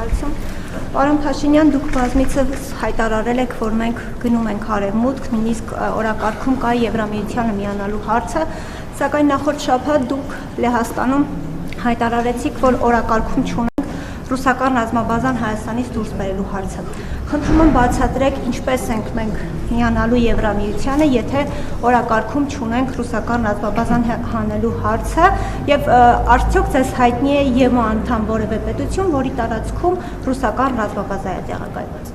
շնորհակալություն։ Պարոն Փաշինյան, դուք բազմիցս հայտարարել եք, որ մենք գնում ենք արևմուտք, նույնիսկ օրակարգում կա Եվրամիությանը միանալու հարցը, սակայն նախորդ շաբաթ դուք Լեհաստանում հայտարարեցիք, որ օրակարգում չունենք ռուսական ռազմաբազան Հայաստանից դուրս բերելու հարցը։ Խնդրում եմ բացատրեք, ինչպես ենք մենք միանալու Եվրամիությանը, եթե օրակարգում չունենք ռուսական ռազմաբազան հանելու հարցը, եւ արդյոք ձեզ հայտնի է ԵՄ անդամ որևէ պետություն, որի տարածքում ռուսական ռազմաբազա է տեղակայված։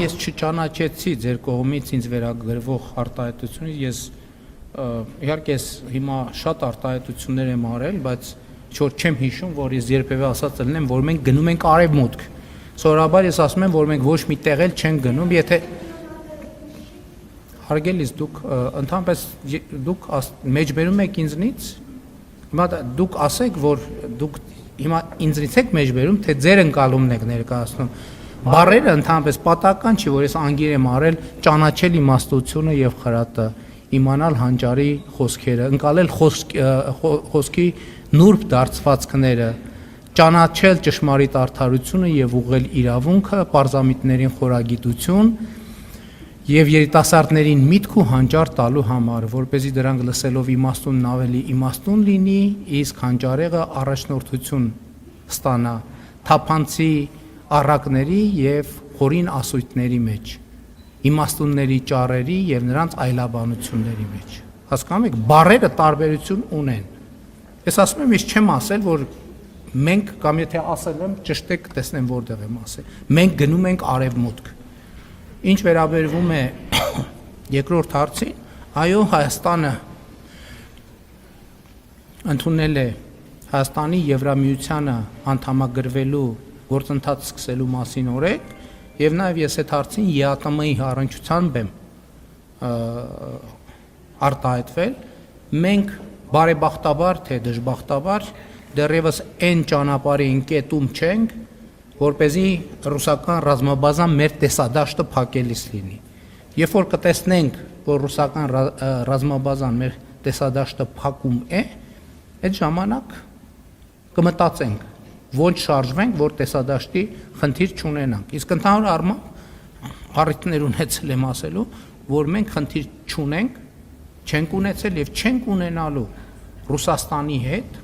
Ես չճանաչեցի ձեր կողմից ինձ վերագրվող արտահայտությունից, ես իհարկե հիմա շատ արտահայտություններ եմ արել, բայց որ չեմ հիշում, որ ես երբևէ ասած լինեմ, որ մենք գնում ենք արևմուտք։ Սովորաբար ես ասում եմ, որ մենք ոչ մի տեղ էլ չենք գնում, եթե հարգելիս դուք ընդհանրապես դուք մեջբերում եք ինձնից, հիմա դուք ասեք, որ դուք հիմա ինձնից եք մեջբերում, թե ձեր ընկալումն եք ներկայացնում։ Բառերը ընդհանրապես պատահական չի, որ ես անգիր եմ արել ճանաչել իմաստությունը եւ խրատը, իմանալ հանճարի խոսքերը, ընկալել խոսքի նուրբ դարձվածքները, ճանաչել ճշմարիտ արդարությունը եւ ուղղել իրավունքը, պարզամիտներին խորագիտություն եւ երիտասարդներին միտք ու հանճար տալու համար, որպեսզի դրանք լսելով իմաստունն ավելի իմաստուն լինի, իսկ հանճարեղը առաջնորդություն ստանա թափանցի առակների եւ խորին ասույթների մեջ, իմաստունների ճառերի եւ նրանց այլաբանությունների մեջ։ Հասկանում եք, բառերը տարբերություն ունեն։ Ես ասում եմ, ես չեմ ասել, որ մենք կամ եթե ասել եմ, ճշտեք, տեսնեմ որտեղ եմ ասել։ Մենք գնում ենք արևմուտք։ Ինչ վերաբերվում է երկրորդ հարցին, այո, Հայաստանը ընդունել է Հայաստանի Եվրամիությանը անդամագրվելու գործընթաց սկսելու մասին օրենք, եւ նաեւ ես այդ հարցին ԵԱՏՄ-ի առնչությամբ եմ արտահայտվել։ Մենք բարեբախտաբար թե դժբախտաբար դեռևս այն ճանապարհի ընկետում չենք, որպեսզի ռուսական ռազմաբազան մեր տեսադաշտը փակելիս լինի։ Երբ որ կտեսնենք, որ ռուսական ռազմաբազան մեր տեսադաշտը փակում է, այդ ժամանակ կմտածենք, ոչ շարժվենք, որ տեսադաշտի խնդիր չունենանք։ Իսկ ընդհանուր առմամբ առիթներ ունեցել եմ ասելու, որ մենք խնդիր չունենք, չենք ունեցել եւ չենք ունենալու Ռուսաստանի հետ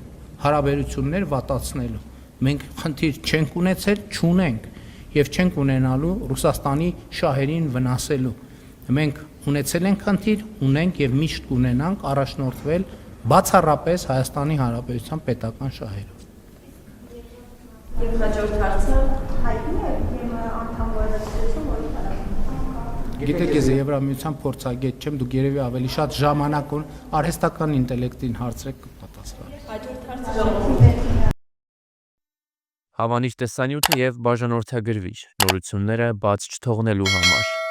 հարաբերություններ վատացնելու։ Մենք խնդիր չենք ունեցել, չունենք եւ չենք ունենալու Ռուսաստանի շահերին վնասելու։ Մենք ունեցել ենք խնդիր, ունենք եւ միշտ կունենանք առաջնորդվել բացառապես Հայաստանի Հանրապետության պետական շահերով։ Եվ հաջորդ հարցը հայտնի է ԵՄ անդամ որևէ պետություն, որի տարածքում։ Գիտեք, ես Եվրամիության փորձագետ չեմ, դուք երևի ավելի շատ ժամանակ արհեստական ինտելեկտին հարցրեք կպատասխանեմ։ Հաջորդ հարցը Հավանիչ տեսանյութը եւ բաժանորդագրվիչ նորությունները բաց չթողնելու համար